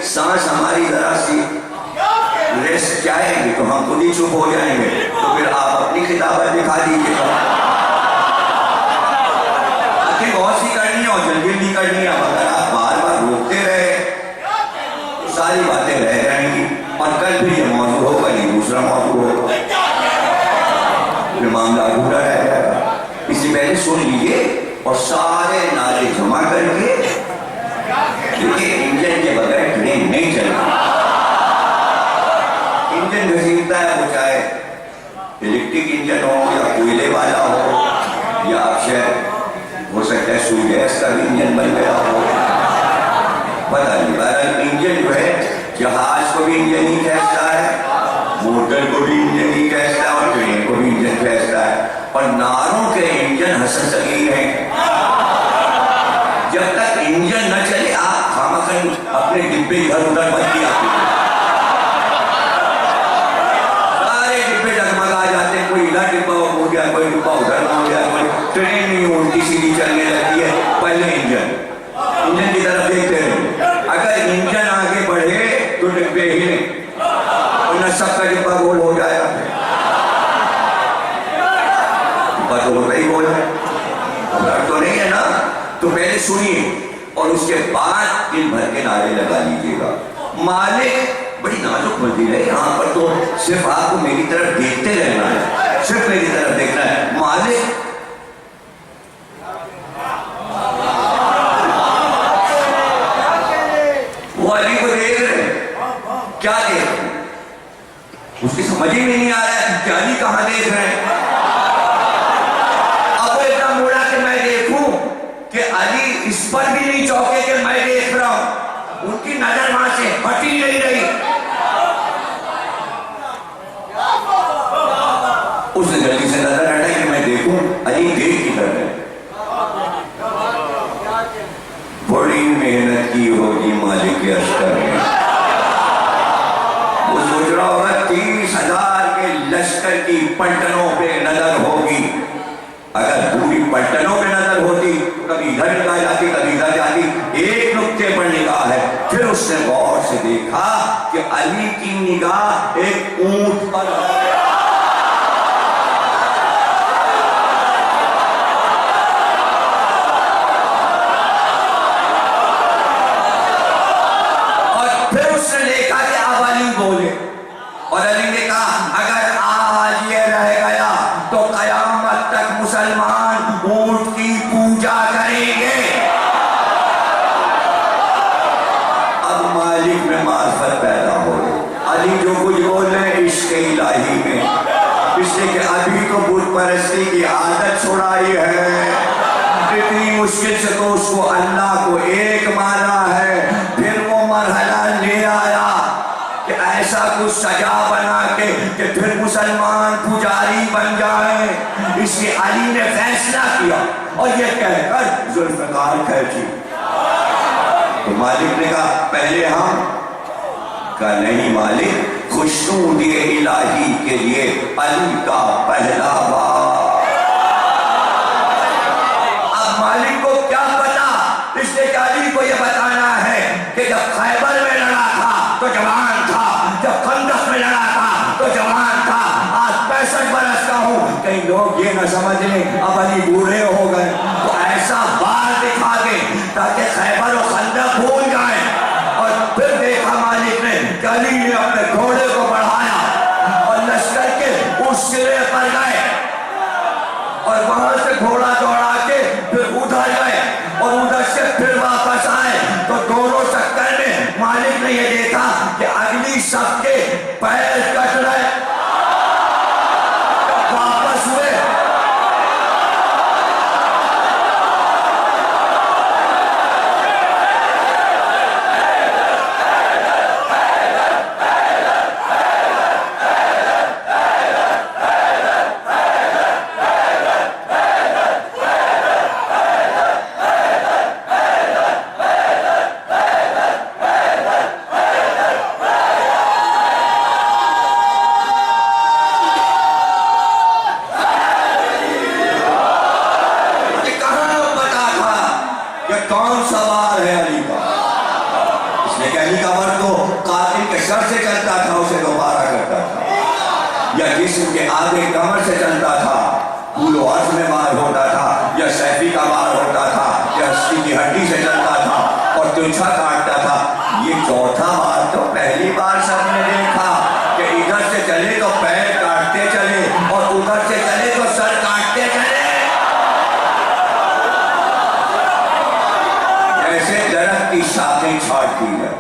سانس ہماری ذرا سی ریسٹ چاہیں گے تو ہم خود ہی چپ ہو جائیں گے، تو پھر آپ اپنی خطابت دکھا دیجیے گا۔ آخر بہت سی کرنی ہے اور جلدی بھی کرنی ہے، اگر آپ بار بار روکتے رہے تو ساری باتیں رہ جائیں گی، اور کل پھر یہ موضوع ہوگا، یہ دوسرا موضوع ہوگا، پھر معاملہ ادھورا رہ جائے گا۔ اس سے پہلے سن لیجیے اور سارے نعرے جمع کر کے دیکھیے، انجن کے بغیر ٹرین نہیں چلتی۔ انجن گھسیٹتا ہے، وہ چاہے الیکٹرک انجن ہو یا کوئلے والا ہو، یا آپ شاید ہو سکتا ہے سوئی گیس کا بھی انجن بن گیا ہو، پتہ نہیں۔ بہرحال انجن جو ہے، جہاز کو بھی انجن ہی کھینچتا ہے، موٹر کو بھی انجن ہی کھینچتا ہے، اور ٹرین کو بھی انجن کھینچتا ہے، اور ناروں کے انجن حسن صغیر ہیں۔ جب تک انجن نہ چلے آپ خامخواہ اپنے ڈبے ادھر ادھر مت کیا کیجیے، سارے ڈبے ڈگمگا جاتے ہیں، کوئی ادھر ڈبہ ہو گیا، کوئی ڈبہ ادھر ہو گیا، کوئی ٹرین نہیں الٹی سیدھی چلنے لگتی ہے۔ پہلے انجن کی طرف دیکھتے رہے، اگر انجن آگے بڑھے تو ڈبے ہلیں، ورنہ سب کا ڈبہ گول ہو جائے گا۔ ڈبہ تو ہوتا ہی گول ہے، ادھر تو نہیں ہے نا۔ تو پہلے سنیے اور اس کے بعد دن بھر کے نعرے لگا لیجیے گا۔ مالک بڑی نازک منزل ہے، یہاں پر تو صرف آپ کو میری طرف دیکھتے رہنا ہے، صرف میری طرف دیکھنا ہے۔ مالک وہ علی کو دیکھ رہے ہیں، کیا دیکھ رہے ہیں؟ اس کی سمجھ ہی نہیں آ رہا ہے کہ علی کہاں دیکھ رہے ہیں۔ اب وہ اتنا موڑا کہ میں دیکھوں کہ علی اس پر بھی نہیں چوکے کہ میں دیکھ رہا ہوں، ان کی نظر وہاں سے ہٹ ہی نہیں رہی۔ اس نے جلدی سے نظر ہٹائی کہ میں دیکھوں علی دیکھ کدھر ہے۔ بڑی محنت کی ہوگی مالک عسکر نے، وہ سوچ رہا ہوگا 30,000 کے لشکر کی پلٹنوں پہ نظر ہوگی، اگر پوری پلٹنوں پہ نظر ہوتی کبھی ادھر نگاہ جاتی کبھی ادھر جاتی، ایک نقطے پر نگاہ ہے۔ پھر اس نے غور سے دیکھا کہ علی کی نگاہ ایک اونٹ پر ہے۔ اور پھر اس نے دیکھا کہ اب علی بولے، اور علی نے کہا اگر آج یہ رہ گیا تو قیامت تک مسلمان اونٹ کی پوجا کریں گے۔ اب مالک میں معرفت پیدا ہو گئی، علی جو کچھ بول رہے ہیں عشق الہی میں، اس لیے کہ ابھی تو بت پرستی کی عادت چھڑائی ہے، اتنی مشکل سے تو اس کو اللہ کو ایک مانا ہے، پھر وہ مرحلہ لے آیا کہ ایسا کچھ سجا بنا کے کہ پھر مسلمان پجاری بن جائیں۔ اس لیے علی نے فیصلہ کیا اور یہ کہہ کر ذوالفقار کھینچی، تو مالک نے کہا پہلے ہم، کہا نہیں مالک، خوشنودی الہی کے لیے علی کا پہلا بار۔ اب مالک کو کیا پتا، اس لیے کہ علی کو یہ بتانا ہے کہ جب خیبر میں لڑا تھا تو جوان تھا، جب خندق میں لڑا تھا تو جوان تھا، آج 65 برس کا ہوں۔ کئی لوگ یہ نہ سمجھ لیں اب علی بوڑھے ہو گئے، تو ایسا بار دکھا دے تاکہ خیبر و خندق بھول جائیں۔ اور پھر دیکھا مالک نے کہ علی نے اپنے گھوڑے کو بڑھایا اور لشکر کے اس سرے پر گئے، اور وہاں سے گھوڑا دوڑا کے پھر ادھر گئے، اور ادھر سے پھر واپس آئے، تو دونوں چکر میں مالک نے یہ دیکھا کہ اگلی صف کے پیر کٹ رہے، واپس ہوئے، ایک علی کا مرد تو قاتل کے سر سے چلتا تھا اسے دوبارہ کرتا تھا، یا جسم کے آگے کمر سے چلتا تھا طول و عرض میں مار ہوتا تھا، یا سیفی کا مار ہوتا تھا، یا ہستی کی ہڈی سے چلتا تھا اور تلچھا کاٹتا تھا۔ یہ چوتھا بار تو پہلی بار سب نے دیکھا کہ ادھر سے چلے تو پیر کاٹتے چلے اور ادھر سے چلے تو سر کاٹتے چلے، ایسے درخت کی شاخیں چھاٹتی ہے۔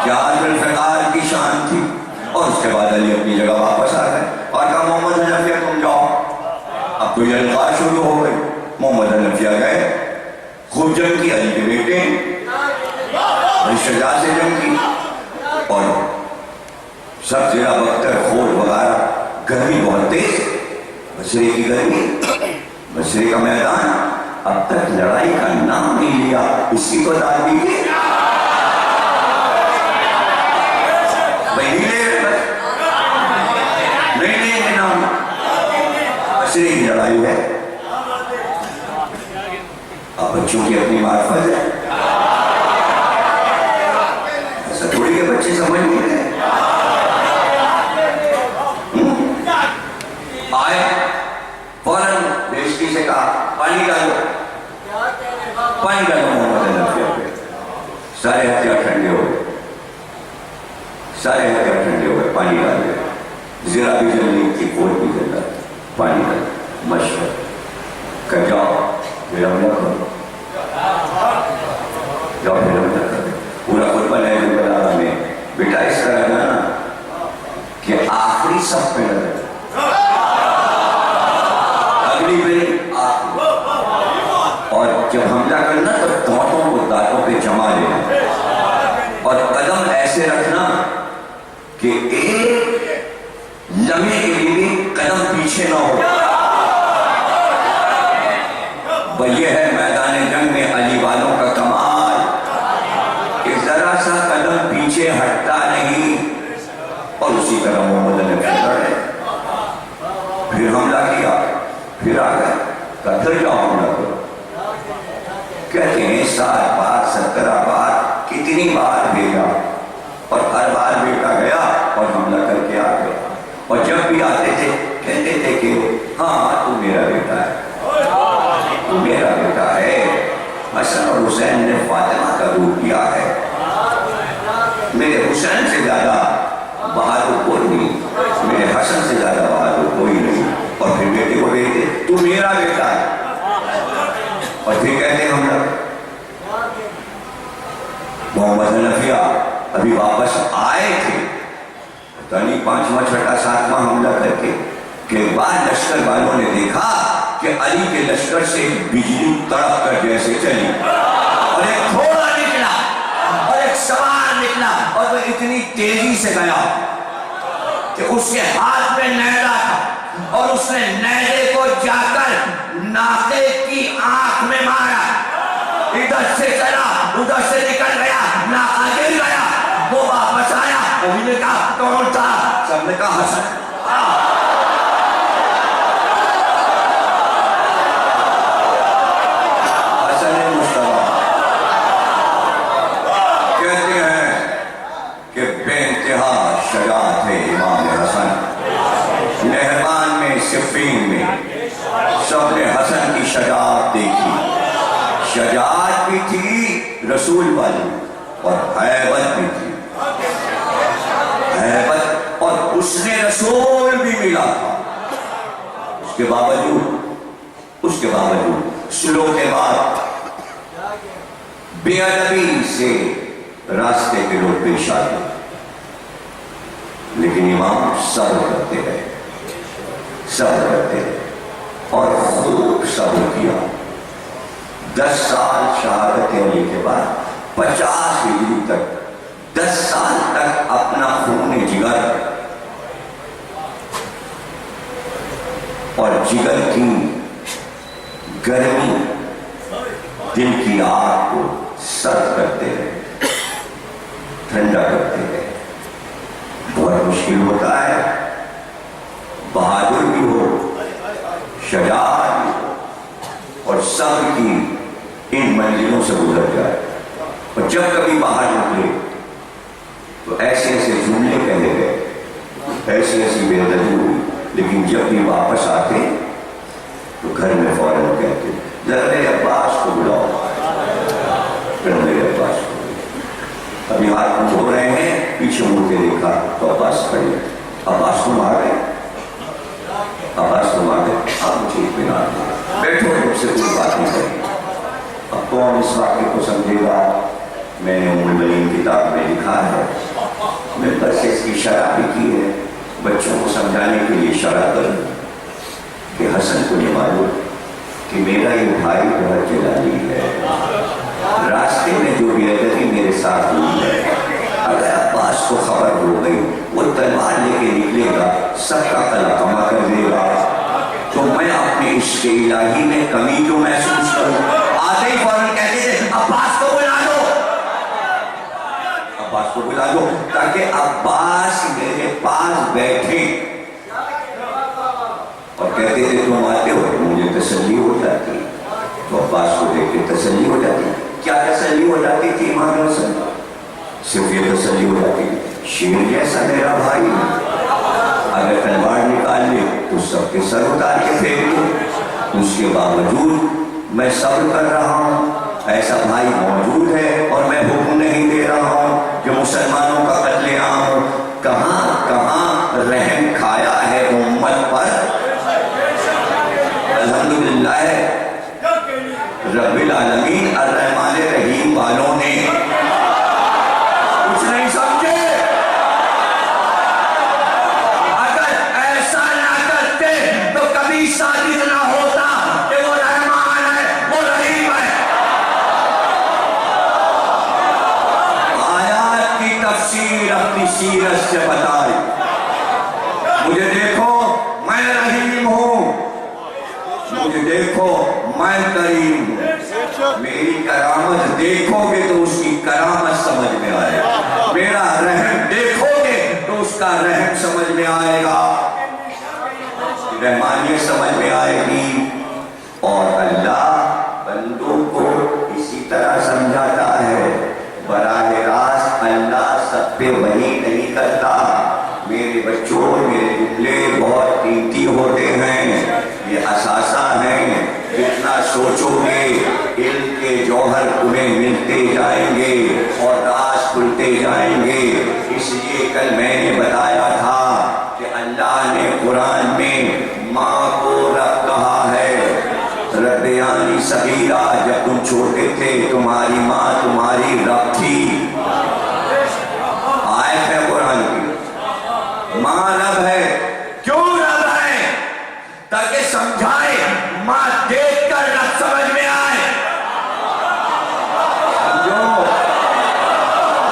کیا ذوالفقار کی شان تھی۔ اور اس کے بعد علی اپنی جگہ واپس آ گئے اور کہا محمد حنفیہ تم جاؤ۔ اب تو جلقاء شروع ہو گئی۔ محمد حنفیہ گئے، خوب جنگ کی، علی کے بیٹے شجاع سے جنگ کی، اور سب زیرہ بختر خور وغیرہ، گرمی بہت تیز، بصرے کی گرمی، بصرے کا میدان اب تک لڑائی کا نام نہیں لیا، اسی کو داد دیجیے نہیں نام، بصرے کی لڑائی ہے۔ اب بچوں کی اپنی معرفت ہے، ایسا تھوڑی کہ بچے سمجھ نہیں رہے۔ آئے فوراً بیشتی سے کہا پانی ڈالو، پانی ڈالو محمد حنفیہ پہ۔ سارے ہتھیار ٹھنڈے ہو گئے، سارے ہتھیار ٹھنڈے ہو گئے، پانی ڈال گئے، زیرہ بھی جل نہیں تھی، کوٹ بھی جل رہا، پانی ڈال مشورہ کہ جاؤ پھر حملہ کرو، جاؤ پھر حملہ کرو۔ پورا خطبہ لے بلا میں بیٹا اس طرح نا کہ آخری صف پہ لگے، اگلی بری آخری، اور جب حملہ کرنا تو دانتوں کو دانتوں پہ جما لینا اور قدم ایسے رکھنا کہ ایک لمحے کے لیے بھی قدم پیچھے نہ ہو۔ یہ ہے میدان جنگ میں علی والوں کا کمال کہ ذرا سا قدم پیچھے ہٹتا نہیں، اور اسی طرح محمد حنفیہ لڑے، پھر حملہ کیا، پھر آ گئے، کہا پھر جاؤ حملہ کرو۔ کہتے ہیں 7 بار 17 بار کتنی بار بھیجا، اور ہر بار بیٹا گیا اور حملہ کر کے آ گیا، اور جب بھی آتے تھے کہتے تھے کہ ہاں تو میرا بیٹا ہے، تو میرا بیٹا ہے۔ حسن اور حسین نے فاطمہ کا روپ کیا ہے، میرے حسین سے زیادہ بہادر کوئی نہیں، میرے حسن سے زیادہ بہادر کوئی نہیں۔ اور پھر بیٹے کو بیٹے تو میرا بیٹا ہے، اور پھر کہتے ہم لوگ محمد حنفیہ ابھی واپس آئے تھے، پتہ نہیں 5واں 6واں 7واں حملہ کر کے کہ بعد لشکر والوں نے دیکھا کہ علی کے لشکر سے بجلی تڑپ کر جیسے چلی، اور ایک گھوڑا نکلا اور ایک سوار نکلا، اور وہ اتنی تیزی سے گیا کہ اس کے ہاتھ میں نیزہ تھا، اور اس نے نیزے کو جا کر ناقے کی آنکھ میں مارا، ادھر سے چلا ادھر سے نکل گیا، ناقہ گر گیا، وہ واپس آیا، علی نے کہا کون تھا؟ سب نے کہا حسن۔ شجاعت ہے امام حسن، مہربان میں صفین میں سب نے حسن کی شجاعت دیکھی، شجاعت بھی تھی رسول والی اور حیبت بھی تھی، حیبت، اور اس نے رسول بھی ملا تھا، اس کے باوجود سلو کے بعد بے ادبی سے راستے کے لوگ پیش آتے، لیکن امام صبر کرتے رہے، اور خوب صبر کیا۔ 10 سال شہادت علی کے بعد 50 ہجری تک 10 سال تک اپنا خون جگر اور جگر کی گرمی دل کی آگ کو سرد کرتے رہے، ٹھنڈا کرتے رہے۔ بہت مشکل ہوتا ہے، بہادر بھی ہو، شجاعت بھی ہو، اور صبر کی ان منزلوں سے گزر جائے، اور اور جب کبھی باہر نکلے تو ایسے ایسے جملے کہے گئے، ایسی ایسی بے ادبی ہوئی، لیکن جب بھی واپس آتے تو گھر میں فوراً کہتے ذرا میرے عباس کو بلاؤ، پھر میرے عباس کو ابھی ہاتھ میں دھو رہے ہیں، پیچھے مڑ کے دیکھا تو عباس کھڑے، عباس کو مار گئے، عباس کو مار گئے، آپ مجھے اطمینان دو، بیٹھو مجھ سے کوئی بات نہیں کریں۔ اب کون اس واقعے کو سمجھے گا؟ میں نے ام البنین کتاب میں لکھا ہے، میں بس اس کی شرح بھی کی ہے، بچوں کو سمجھانے کے لیے شرح کروں کہ حسن کو یہ معلوم کہ میرا یہ بھائی بہت جلالی ہے، راستے میں جو بھی ادبی میرے ساتھ ہوئی ہے، اگر عباس کو خبر ہو گئی وہ تلوار لے کے نکلے گا، سب کا قلع کما کر دے گا، تو میں اپنے عشق الہی میں کمی کیوں محسوس کروں؟ آتے ہی فوراً کہتے تھے عباس کو بلا دو، عباس کو بلا دو، تاکہ عباس میرے پاس بیٹھے اور کہتے تھے تم آتے ہو، مجھے تسلی ہو جاتی، تو عباس کو دیکھ کے تسلی ہو جاتی۔ کیا تسلی ہو جاتی تھی امام حسن؟ صرف یہ تسلی ہو جاتی شیر جیسا میرا بھائی، اگر تلوار نکال لے تو سب کے سر اتار کے پھینک دے، اس کے باوجود میں صبر کر رہا ہوں، ایسا بھائی موجود ہے اور میں حکم نہیں دے رہا ہوں کہ مسلمانوں کا قتل عام ہو۔ کہاں کہاں رحم کھایا ہے امت پر، الحمدللہ رب العالمین الرحمن الرحیم والوں نے کچھ نہیں سمجھے۔ اگر ایسا نہ کرتے تو کبھی ثابت نہ ہوتا کہ وہ رحمان ہے، وہ رحیم ہے۔ آیات کی تفسیر اپنی سیرت سے بتائی، مجھے دیکھو میں رحیم ہوں، مجھے دیکھو میں کریم ہوں، میری کرامت دیکھو گے تو اس کی کرامت سمجھ میں آئے گا، میرا رحم دیکھو گے تو اس کا رحم سمجھ میں آئے گا، رحمانیت سمجھ میں آئے گی۔ اور اللہ بندوں کو اسی طرح سمجھاتا ہے، براہ راست اللہ سب پہ وحی نہیں کرتا۔ میرے بچوں، میرے جملے بہت قیمتی ہوتے ہیں، یہ اثاثہ ہیں، جتنا سوچو گے علم کے جوہر تمہیں ملتے جائیں گے اور راز کھلتے جائیں گے۔ اس لیے کل میں نے بتایا تھا کہ اللہ نے قرآن میں ماں کو رب کہا ہے، ربیانی صغیرہ، جب تم چھوٹے تھے تمہاری ماں تمہاری رب تھی، آیت ہے قرآن کی، ماں رب ہے۔ کیوں رب ہے؟ تاکہ سمجھائے، ماں دیکھ کر رب سمجھ میں آئے۔ سمجھو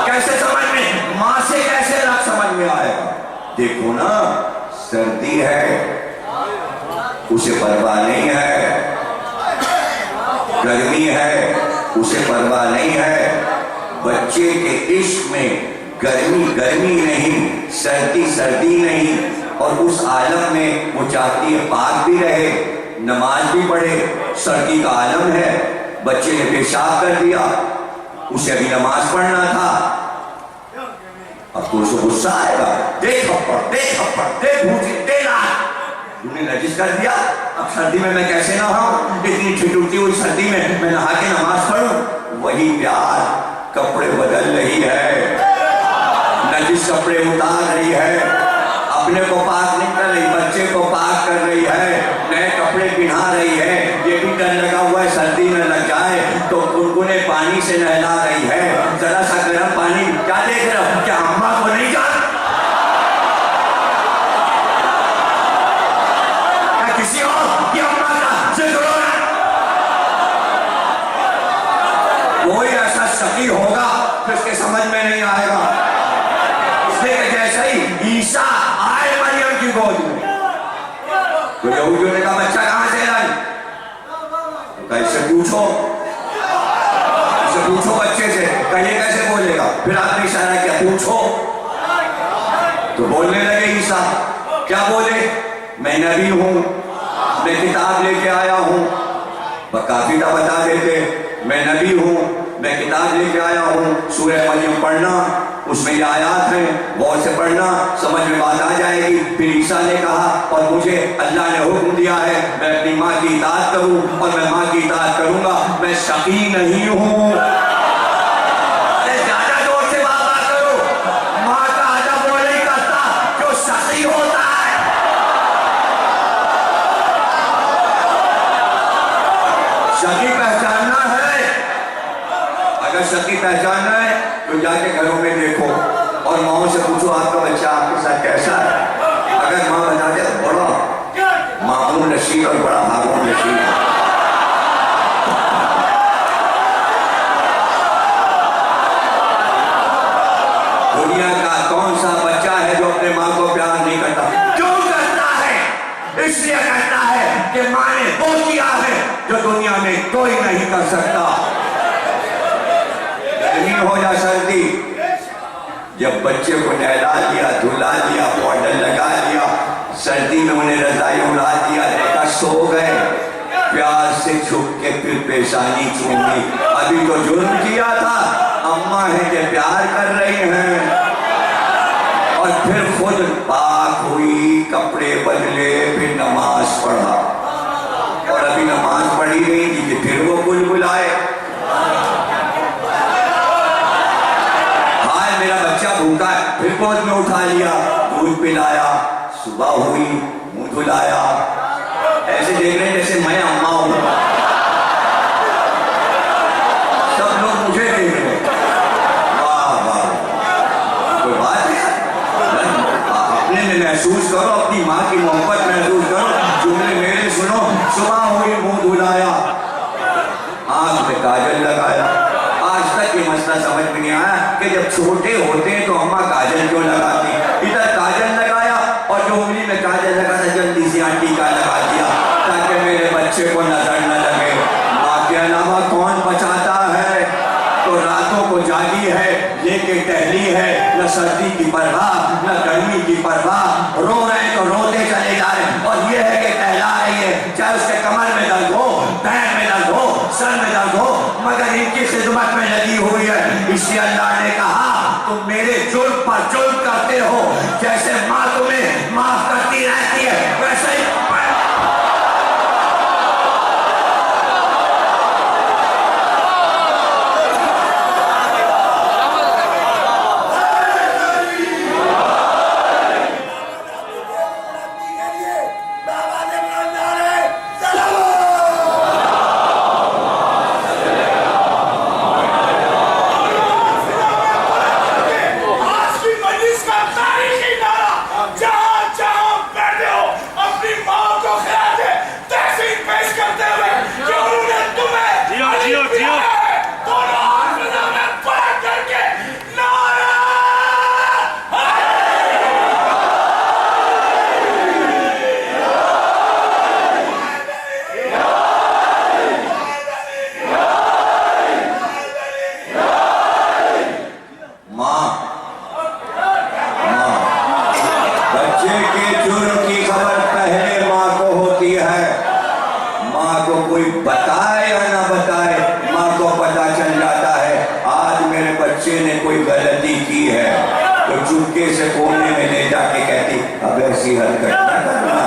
کیسے سمجھ میں، ماں سے کیسے رب سمجھ میں آئے گا؟ دیکھو نا، سردی ہے اسے پرواہ نہیں ہے، گرمی ہے اسے پرواہ نہیں ہے، بچے کے عشق میں گرمی گرمی نہیں، سردی سردی نہیں، اور اس عالم میں وہ چاہتی ہے پاک بھی رہے، نماز بھی پڑھے۔ سردی کا عالم ہے، بچے نے پیشاب کر دیا، اسے ابھی نماز پڑھنا تھا، اب تو اسے غصہ آئے گا، دے تھپڑ دے تھپڑ دے بھوجی دے لات، تم نے نجس کر دیا، اب سردی میں میں کیسے نہاؤں، اتنی ٹھٹوٹی ہوئی سردی میں میں نہا کے نماز پڑھوں؟ وہی پیار کپڑے بدل رہی ہے، نجس کپڑے اتار رہی ہے، اپنے کو پاک نہیں کر رہی، بچے کو پاک کر رہی ہے، نئے کپڑے پہنا رہی ہے، یہ بھی ڈر لگا ہوا ہے سردی میں لگ جائے تو گنگنے پانی سے نہلا رہی ہے، ذرا سا گرم پانی، کیا دیکھ رہے ہو؟ کیا اماں کو نہیں جانا؟ کیا کسی اور کی اماں کا ذکر ہو رہا ہے؟ کوئی ایسا شقی ہوگا کہ اس کے سمجھ میں نہیں آئے گا، اس لیے کہ جیسے ہی عیسیٰ آئے مریم کی گود میں تو یہودیوں نے کہا بچہ کہاں سے لائی؟ تو کہا اس سے پوچھو بچے سے، کہیے کیسے بولے گا؟ پھر آپ نے اشارہ کیا پوچھو، تو بولنے لگے عیسیٰ، کیا بولے؟ میں نبی ہوں، میں کتاب لے کے آیا ہوں، کافی نہ بتا دیتے، میں نبی ہوں، میں کتاب لے کے آیا ہوں سورہ مریم پڑھنا، اس میں یہ آیات ہیں، غور سے پڑھنا، سمجھ میں بات آ جائے گی۔ پھر عیسیٰ نے کہا اور مجھے اللہ نے حکم دیا ہے میں اپنی ماں کی اطاعت کروں اور میں ماں کی اطاعت کروں گا، میں شقی نہیں ہوں۔ زیادہ زور سے بات کرو، ماں کا ادب وہ نہیں کرتا جو شقی ہوتا ہے۔ شقی پہچاننا ہے، اگر شقی پہچاننا ہے تو جا کے گھروں میں دیکھو اور ماؤں سے پوچھو آپ کا بچہ آپ کے ساتھ کیسا ہے۔ اگر ماں بتا دے بڑا مامون رشید اور بڑا ہارون رشید ہے۔ دنیا کا کون سا بچہ ہے جو اپنے ماں کو پیار نہیں کرتا؟ کیوں کرتا ہے؟ اس لیے کرتا ہے کہ ماں نے وہ کیا ہے جو دنیا میں کوئی نہیں کر سکتا۔ گرمی ہو یا سردی، جب بچے کو نہلا دیا، دھلا دیا، پاؤڈر لگا دیا، سردی میں انہیں رضائی اڑا دیا، دیکھا سو گئے، پیار سے جھک کے پھر پیشانی چومی، ابھی تو جرم کیا تھا، اماں ہیں کہ پیار کر رہی ہیں، اور پھر خود پاک ہوئی، کپڑے بدلے، پھر نماز پڑھا، اور ابھی نماز پڑھی نہیں تھی کہ پھر وہ بلبلائے، میرا بچہ بھوکا ہے، پھر گود میں اٹھا لیا، دودھ پلایا، صبح ہوئی، منہ دھلایا، ایسے دیکھ رہے ہیں جیسے میں اماں ہوں، سب لوگ مجھے دیکھ رہے ہیں، واہ واہ، کوئی بات ہے؟ اپنے میں محسوس کرو، اپنی ماں کی محبت محسوس کرو، جملے میرے سنو، صبح ہوئی، منہ دھلایا، آنکھ میں کاجل لگایا۔ آج تک یہ مسئلہ سمجھ میں نہیں آیا کہ جب چھوٹے ہوتے ہیں تو اماں کاجل کیوں لگاتی، ادھر کاجل لگایا اور جو انگلی میں کاجل لگا تھا جلدی سے آنٹی کا لگا دیا تاکہ میرے بچے کو نظر نہ لگے۔ ماں کے علاوہ کون بچاتا ہے؟ تو راتوں کو جاگی ہے، لے کے ٹہلی ہے، نہ سردی کی پرواہ نہ گرمی کی پرواہ، رو رہے ہیں تو روتے چلے جا رہے ہیں، اور یہ ہے کہ ٹہلا رہی ہے، چاہے اس کے کمر میں درد ہو، پیر میں درد ہو، سر میں درد ہو، مگر ان کی خدمت میں لگی ہوئی ہے۔ اس لیے اللہ نے کہا تم میرے جرم پر جرم کرتے ہو، جیسے ماں تمہیں معاف کرتی رہتی ہے ویسے ہی سے کونے میں لے جا کے کہتی اب ایسی حرکت نہ کرنا،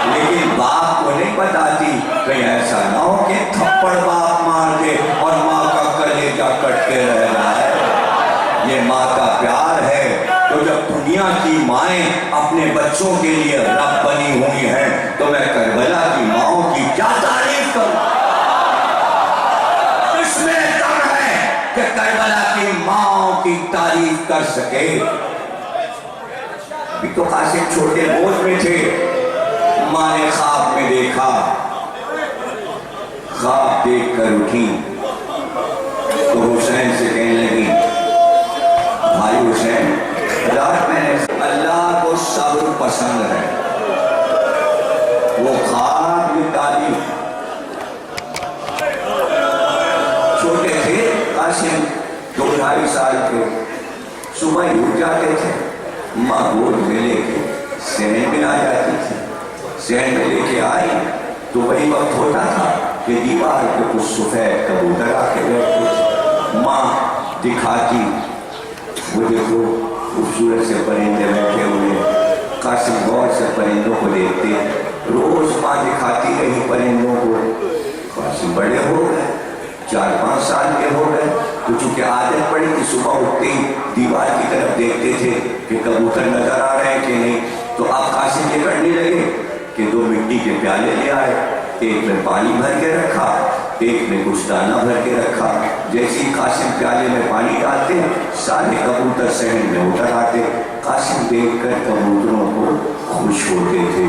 لیکن باپ کو نہیں بتاتی کہیں ایسا نہ ہو کہ تھپڑ باپ مار دے اور ماں کا کلیجہ کٹ کے رہ رہا ہے۔ یہ ماں کا پیار ہے۔ تو جب دنیا کی مائیں اپنے بچوں کے لیے رب بنی ہوئی ہیں تو میں کربلا کی ماؤں کی کیا تعریف کروں؟ اس میں دم ہے کہ کربلا کی ماؤں کی تعریف کر سکے۔ ابھی تو قاسم چھوٹے بوجھ میں تھے، ماں نے خواب میں دیکھا، خواب دیکھ کر اٹھی تو حسین سے کہنے لگی بھائی حسین رات میں نے اللہ کو صبر پسند ہے، وہ خواب نکالی۔ چھوٹے تھے قاسم 2-2.5 سال کے، صبح ہی اٹھ جاتے تھے، ماں گود میں لے کے صحن میں آ جاتی تھی، صحن میں لے کے آئی تو وہی وقت ہوتا تھا کہ دیوار پہ کچھ سفید کبوتر آ کے بیٹھتے تھے۔ ماں دکھاتی وہ دیکھو خوبصورت سے پرندے بیٹھے ہوئے. قاسم غور سے پرندوں کو دیکھتے. روز ماں دکھاتی رہی پرندوں کو. قاسم بڑے ہو گئے, 4-5 سال کے ہو گئے. تو چونکہ عادت پڑی کہ صبح اٹھتے ہی دیوار کی طرف دیکھتے تھے کہ کبوتر نظر آ رہے ہیں کہ نہیں. تو اب قاسم یہ کرنے لگے کہ 2 مٹی کے پیالے لے آئے, ایک میں پانی بھر کے رکھا, ایک میں کچھ دانہ بھر کے رکھا. جیسے ہی قاسم پیالے میں پانی ڈالتے سارے کبوتر صحن میں اتر آتے. قاسم دیکھ کر کبوتروں کو خوش ہوتے تھے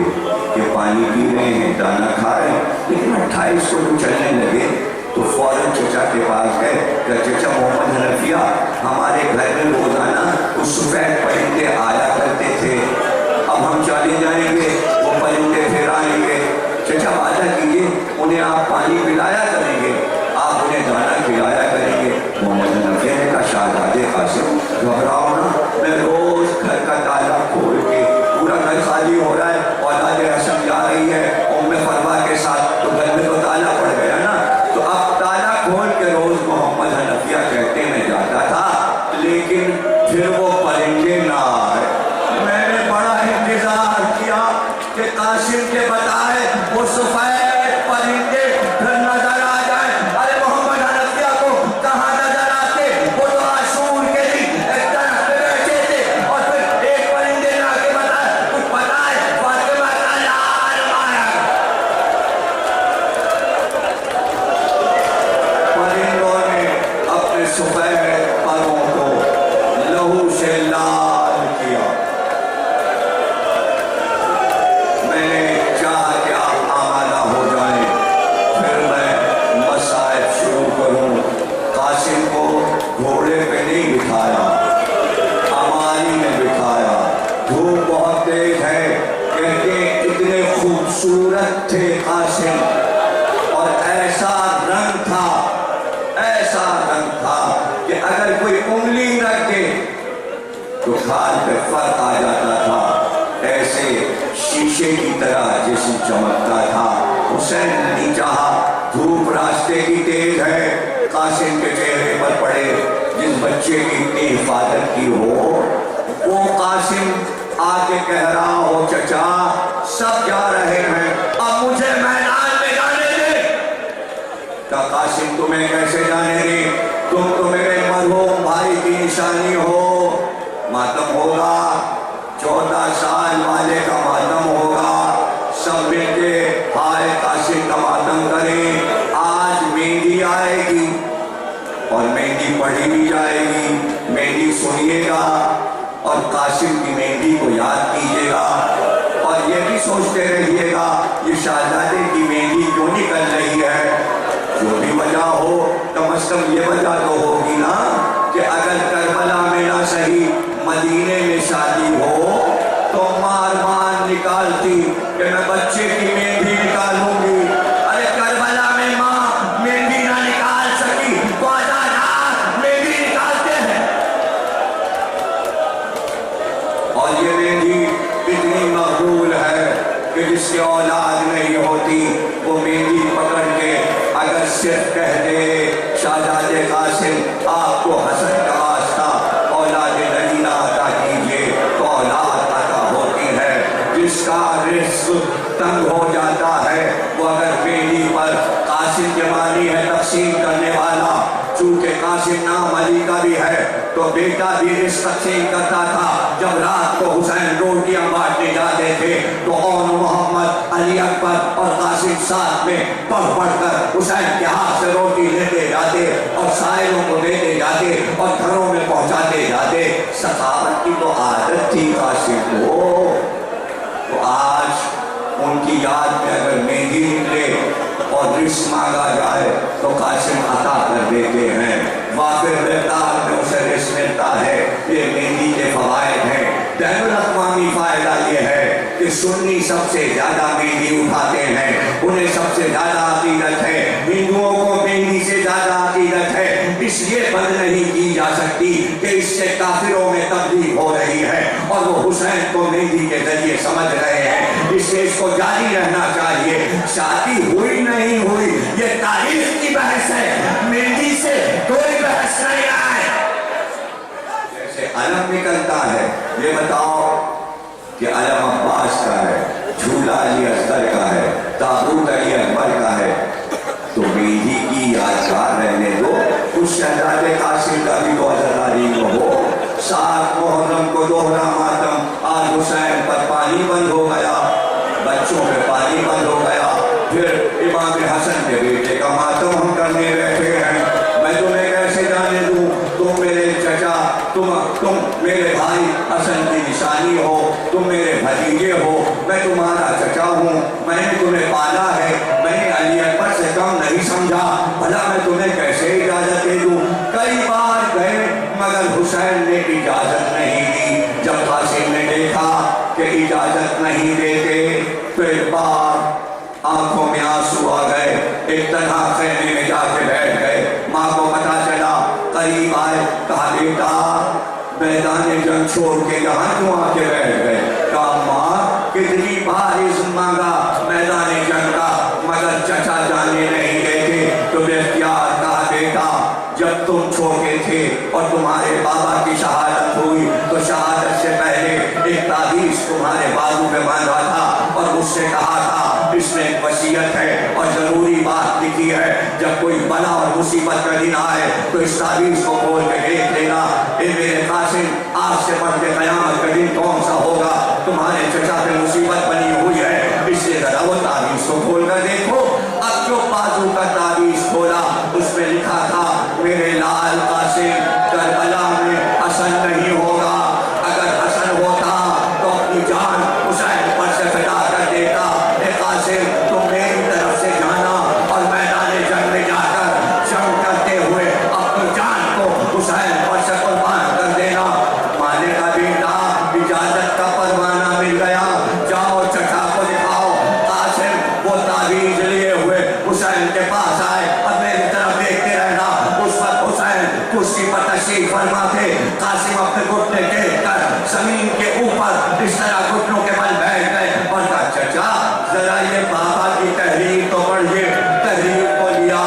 کہ پانی پی رہے ہیں, دانہ کھا رہے ہیں. لیکن 28 کو جو چلنے لگے تو فوراً چچا کے پاس گئے کہ چچا محمد حنفیہ ہمارے گھر میں روزانہ کچھ سفید پرندے آیا کرتے تھے, اب ہم چلے جائیں گے وہ پرندے پھر آئیں گے. چچا وعدہ کیجیے انہیں آپ پانی پلایا کریں گے, آپ انہیں دانہ کھلایا کریں گے. محمد حنفیہ نے کہا شہزادے قاسم گھبراؤ نا, میں روز گھر کا تالا کھول کے, پورا گھر خالی ہو رہا ہے, اولاد حسن جا رہی ہے ام فروا کے ساتھ, تو گھر میں تو تالا پڑ گیا نا, تو اب تالا کھول کے روز محمد حنفیہ کہتے میں جاتا تھا لیکن پھر وہ پرندے نہ آئے. میں نے بڑا انتظار کیا کہ قاسم کے بتائے وہ سفید پرندے پھر نظر آ جائیں. ارے محمد حنفیہ کو کہاں نظر آتے, وہ تو عاشور کے دن ایک درخت پہ بیٹھے تھے اور پھر ایک پرندے نے آ کے بتایا کچھ بتائے فاطمہ کا لال مارا. پرندوں نے اپنے سفید پروں کو لہو سے لال کیا. میں نے چاہا کہ آپ آمادہ ہو جائیں, پھر میں مصائب شروع کروں. قاسم کو گھوڑے پہ نہیں بٹھایا, اماری میں بٹھایا. دھوپ بہت تیز ہے, کہتے اتنے خوبصورت تھے قاسم, اور ایسا رنگ تھا کہ اگر کوئی انگلی رکھ دے تو کھال پہ فرق آ جاتا تھا. ایسے شیشے کی طرح جسم چمکتا تھا. حسین نے نہیں چاہا, دھوپ راستے کی تیز ہے, قاسم کے چہرے پر پڑے. جس بچے کی اتنی حفاظت کی ہو وہ قاسم آ کے کہہ رہا ہو چچا سب جا رہے ہیں, اب مجھے میدان میں جانے دے. کہ قاسم تمہیں کیسے جانے دے, تم تو میرے مرحوم بھائی کی نشانی ہو. ماتم ہوگا, 14 سال والے کا ماتم ہوگا, سب مل کے ہائے قاسم کا ماتم کریں. آج مہندی آئے گی اور مہندی پڑھی بھی جائے گی, مہندی سنیے گا اور قاسم کی مہندی کو یاد کیجیے گا, اور یہ بھی سوچتے رہیے گا یہ شہزادے کی مہندی کیوں نکل رہی ہے. جو بھی وجہ ہو کم از کم یہ وجہ تو ہوگی نا کہ اگر کربلا میں نہ صحیح مدینے میں شادی ہو تو مار نکالتی کہ میں بچے کی مہندی نکالوں گی. ارے کربلا میں ماں مہندی نہ نکال سکی تو آزاد مہندی نکالتے ہیں. اور یہ مہندی اتنی مقبول ہے کہ جس کی اولاد نہیں ہوتی وہ مہندی پکڑ کے اگر صرف کہہ دے شہزادے قاسم آپ کو حسن کا واسطہ اولاد نگینہ عطا کیجیے تو اولاد عطا ہوتی ہے. جس کا رزق تنگ ہو جاتا ہے وہ اگر مہندی پر قاسم کے معنی ہے تقسیم کرنے والا, چونکہ قاسم نام علی کا بھی ہے تو بیٹا بھی رزق تقسیم کرتا تھا. جب رات کو حسین روٹیاں بانٹنے جاتے تھے تو اون محمد علی اکبر اور قاسم ساتھ میں پڑھ کر حسین کے ہاتھ سے روٹی لیتے جاتے اور سائلوں کو دیتے جاتے اور گھروں میں پہنچاتے جاتے. سخاوت کی تو عادت تھی قاسم کو. تو آج ان کی یاد میں اگر مہندی نکلے اور رزق مانگا جائے تو قاسم عطا کر دیتے ہیں. وافر مقدار میں اسے رزق ملتا ہے. یہ مہندی کے فوائد ہیں. بین الاقوامی فائدہ یہ ہے کہ سنی سب سے زیادہ مہندی اٹھاتے ہیں, انہیں سب سے زیادہ عقیدت ہے. ہندوؤں کو مہندی سے زیادہ عقیدت ہے. اس لیے بند نہیں کی جا سکتی کہ اس سے کافروں میں تبدیل ہو رہی ہے اور وہ حسین کو مہندی کے ذریعے سمجھ رہے ہیں، اس لیے اس کو جاری رہنا چاہیے۔ شادی ہوئی نہیں ہوئی یہ تاریخ کی بحث ہے، مہندی سے کوئی بحث نہیں آئے۔ جیسے علم نکلتا ہے، یہ بتاؤ کہ علم عباس کا ہے، جھولا علی اصغر کا ہے، تابوت علی اکبر کا ہے، تو مہندی کی یادگار رہنے دو۔ اس شہزادے قاسم کا بھی تو عزاداری میں ہو۔ 7 محرم کو دوہرا ماتم، آج حسین پر پانی بند ہو گیا، بچوں پہ پانی بند ہو گیا، پھر امام حسن کے بیٹے کا ماتم ہم کرنے بیٹھے ہیں۔ میں تمہیں کیسے جانے دوں؟ تم میرے چچا، تم میرے بھائی حسن کی نشانی ہو، تم میرے بھتیجے ہو، میں تمہارا چچا ہوں، میں نے تمہیں پالا ہے، میں نے علی اکبر سے کم نہیں سمجھا، بھلا میں تمہیں کیسے اجازت دے دوں؟ کئی بار گئے مگر حسین نے اجازت نہیں دی۔ جب قاسم نے دیکھا کہ اجازت نہیں دیتے تو ایک بار آنکھوں میں آنسو آ گئے، ایک تنہا خیمے میں جا کے بیٹھ گئے۔ ماں کو پتا چلا، قریب آئے، کہا بیٹا میدان جنگ چھوڑ کے یہاں کیوں آ کے بیٹھ گئے؟ کہا ماں کتنی بار عزم مانگا میدان جنگ کا مگر چچا جانے نہیں دیتے، تو بے اختیار کہا بیٹا جب تم چھوٹے تھے اور تمہارے بابا کی شہادت ہوئی تو شہادت سے پہلے ایک تعویذ تمہارے بازو پہ باندھا تھا اور مجھ سے کہا تھا اس میں ایک وصیت ہے اور ضروری بات لکھی ہے، جب کوئی بلا اور مصیبت کا دن آئے تو اس تعویذ کو کھول کے دیکھ لینا۔ اے میرے قاسم آج سے بڑھ کے قیامت کا دن کون سا ہوگا؟ تمہارے چچا پہ مصیبت بنی ہوئی ہے، اس لیے ذرا وہ تعویذ کو کھول کر دیکھو۔ اب جو بازو کا تعویذ کھولا اس میں لکھا تھا میرے لال قاسم کربلا میں حسن نہیں ہوگا، اگر حسن ہوتا تو اپنی جان حسین پر سے فدا کر دیتا۔ اے قاسم تم میری طرف سے جانا اور میدان جنگ میں جا کر جنگ کرتے ہوئے اپنی جان کو حسین پر سے قربان کر دینا۔ مانے کا بیٹا اجازت کا پروانہ مل گیا، جاؤ چچا کو دکھاؤ۔ قاسم وہ تعویذ لیے ہوئے حسین کے پاس آئے اور میری طرف دیکھتے رہنا۔ اس وقت حسین کرسی پر تشریف فرما تھے، قاسم اپنے گھٹنے ٹیک کر زمین کے اوپر اس طرح گھٹنوں کے بل بیٹھ گئے اور کہا چچا ذرا یہ بابا کی تحریر تو پڑھیے۔ تحریر کو لیا،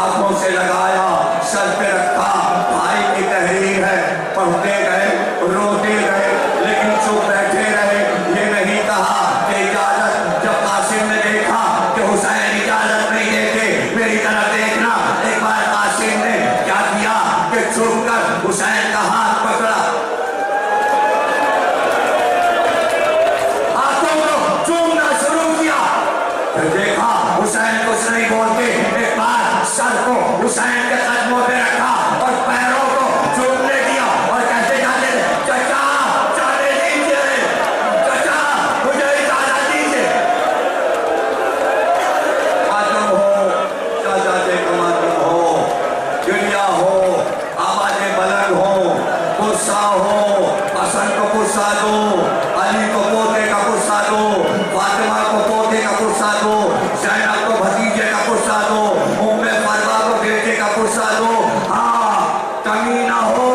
آنکھوں سے لگایا، سر پہ رکھا، بھائی کی تحریر ہے، پڑھتے گئے، روتے گئے، لیکن چپ بیٹھے رہے۔ یہ نہیں کہا کہ اجازت۔ جب قاسم نے دیکھا کہ حسین اجازت نہیں دیتے، میری طرف دیکھنا، ایک بار قاسم نے کیا کیا کہ چھپ کر حسین کا ہاتھ پکڑا، ہاتھوں کو چومنا شروع کیا، پھر دیکھا حسین کچھ نہیں بولتے، ایک بار سر کو حسین کے قدموں پہ رکھا اور پیروں کو چومنے دیا اور کہتے جاتے چچا جانے دیجیے، چچا مجھے اجازت دیجیے۔ ماتم ہو، شہزادے کا ماتم ہو، گریا ہو، آوازیں بلند ہو، غصہ ہو، حسن کو غصہ دو، علی کو پوتے کا غصہ دو، فاطمہ کو پوتے کا غصہ دو، زینب کو بھتیجے کا غصہ دو، ام فروا کو بیٹے کا غصہ دو، ہاں کمی نہ ہو،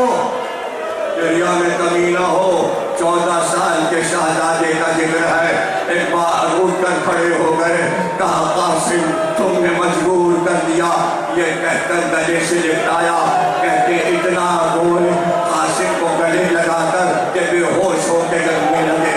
دریا میں کمی نہ ہو۔ 14 سال کے شہزادے کا ذکر ہے، ایک بار اٹھ کر کھڑے ہو گئے، کہا قاسم تم نے مجبور کر دیا، یہ کہہ کر گلے سے لپٹایا، کہتے اتنا بول، قاسم کو گلے لگا کر کہ بے ہوش ہو کے گرنے لگے،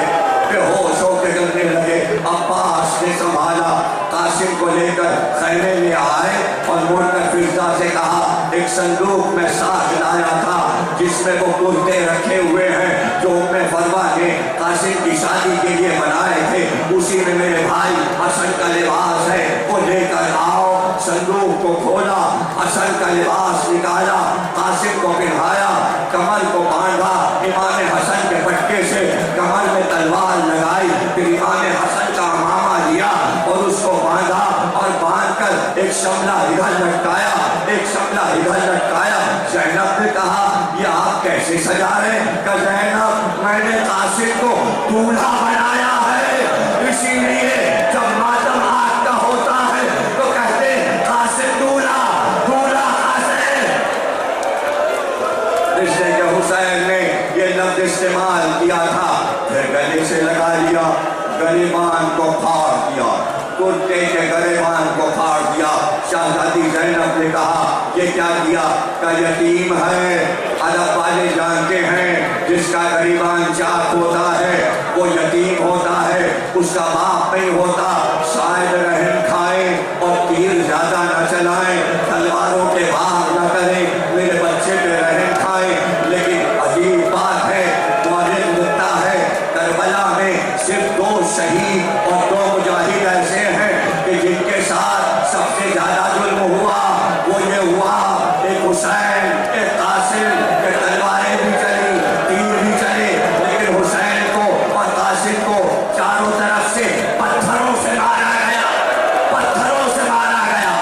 بے ہوش ہو کے گرنے لگے۔ عباس نے سنبھالا، قاسم کو لے کر خیمے میں آئے اور مڑ کر فضا سے کہا ایک صندوق میں ساتھ لایا تھا جس میں وہ کرتے رکھے ہوئے ہیں جو ام فروا نے قاسم کی شادی کے لیے بنائے تھے، اسی میں میرے بھائی حسن کا لباس ہے، وہ لے کر آؤ۔ صندوق کو کھولا، حسن کا لباس نکالا، قاسم کو پہنایا، کمر کو باندھا، امام حسن کے پٹکے سے کمر میں تلوار لگائی، پھر امام حسن کا امامہ لیا اور اس کو باندھا اور باندھ کر ایک شملہ ادھر لٹکایا، ایک شملہ ادھر لٹکایا۔ زینب نے کہا یہ آپ کیسے سجا رہے؟ کہ زینب میں نے قاسم کو دولہا بنایا ہے، اسی لیے جب ماتم آگ کا ہوتا ہے تو کہتے قاسم دولہا، دولہا قاسم۔ اس نے کہ حسین نے یہ لفظ استعمال کیا تھا، پھر گلے سے لگا لیا، گریبان کو پھاڑ دیا، کرتے کے گریبان کو پھاڑ دیا۔ شہزادی زینب نے کہا یہ کیا کیا؟ کہ یتیم ہے، ادب والے جانتے ہیں جس کا گریبان چاک ہوتا ہے وہ یتیم ہوتا ہے، اس کا باپ نہیں ہوتا۔ شاید رحم کھائیں اور تیر زیادہ نہ چلائیں، تلواروں کے وار نہ کریں، میرے بچے پہ رحم کھائیں، لیکن عجیب بات ہے، مورخ لکھتا ہے کربلا میں صرف 2 شہید اور 2 مجاہد ایسے ہیں کہ جن کے ساتھ سب سے زیادہ ظلم ہوا، وہ یہ ہوا ایک حسین، ایک قاسم، کہ تلواریں بھی چلی، تیر بھی چلے، لیکن حسین کو اور قاسم کو چاروں طرف سے پتھروں سے مارا گیا، پتھروں سے مارا گیا۔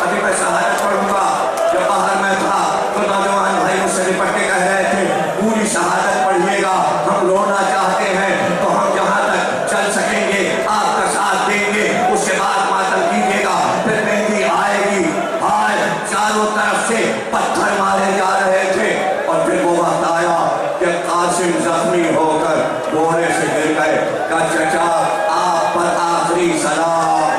ابھی میں شہادت پڑھوں گا، جب باہر میں تھا تو نوجوان بھائی مجھ سے لپٹ کے کہہ رہے تھے پوری شہادت پڑھیے گا، ہم رونا چاہتے ہیں تو ہم جہاں تک چل سکیں گے آپ کا ساتھ دیں گے، اس کے بعد ماتم کیجیے گا، پھر مہندی آئے گی۔ آج چاروں طرف سے پتھر مارے جا رہے تھے اور پھر وہ وقت آیا کہ قاسم زخمی ہو کر گھوڑے سے گر گئے۔ کہا چچا آپ پر آخری سلام،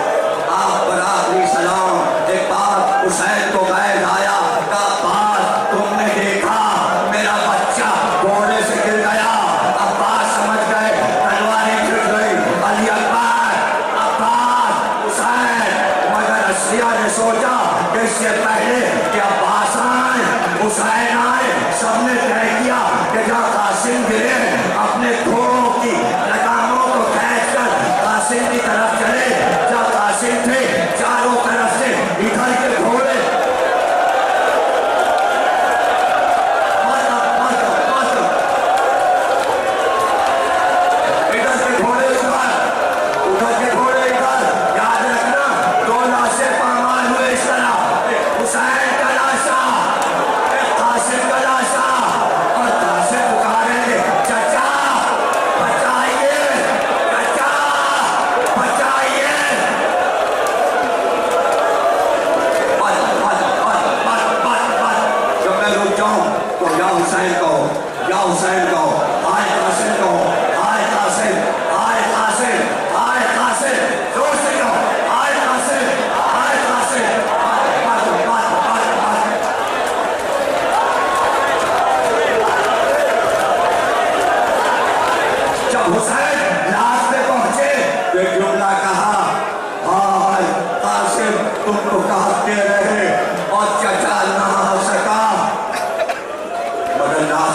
آپ پر آخری سلام۔ ایک بار حسین کو غیظ آیا، کہا عباس تم نے دیکھا میرا بچہ گھوڑے سے گر گیا۔ عباس سمجھ گئے تلواریں گر گئی، علی اکبر، عباس، حسین، مگر اشریا نے سوچا کہ اس سے پہلے کہ عباس آئے حسین آئے، سب نے طے کیا کہ جہاں قاسم گرے اپنے گھوڑوں کی لگاموں کو کھینچ کر قاسم کی طرف چلے، جہاں قاسم تھے چاروں طرف سے ادھر کے گھوڑے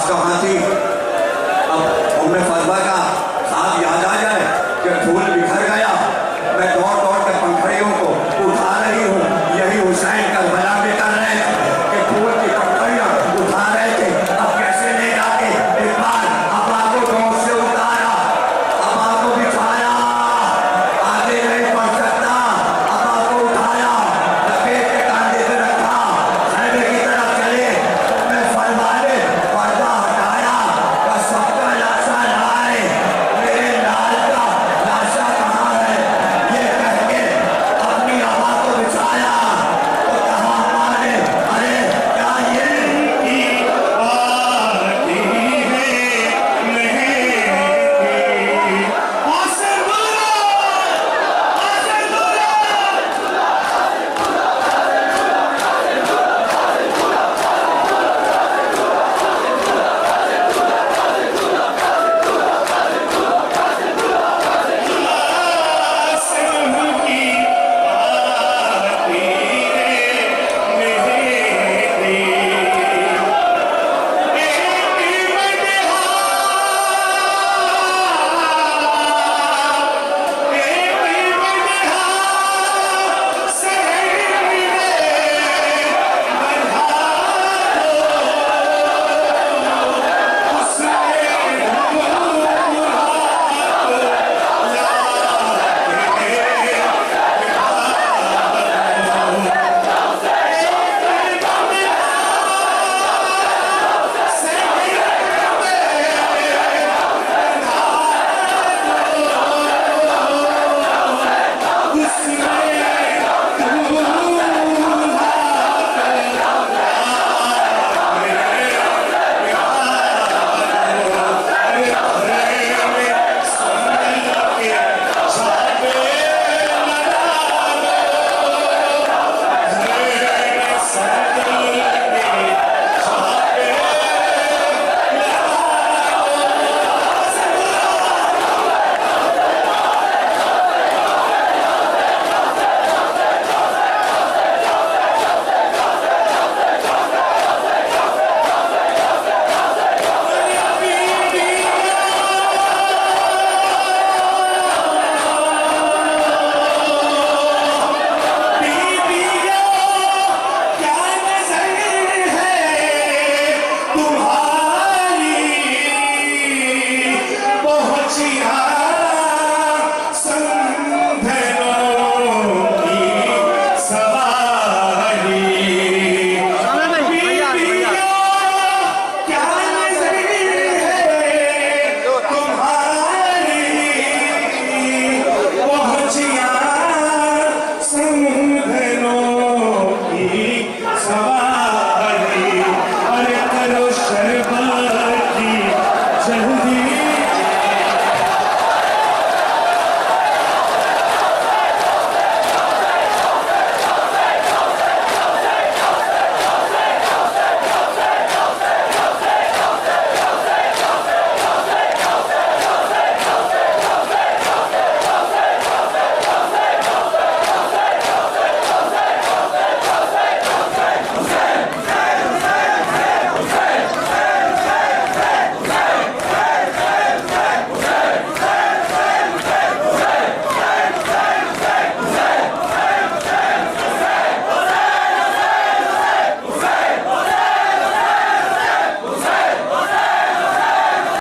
کہاں تھی؟ اب ام فروا کا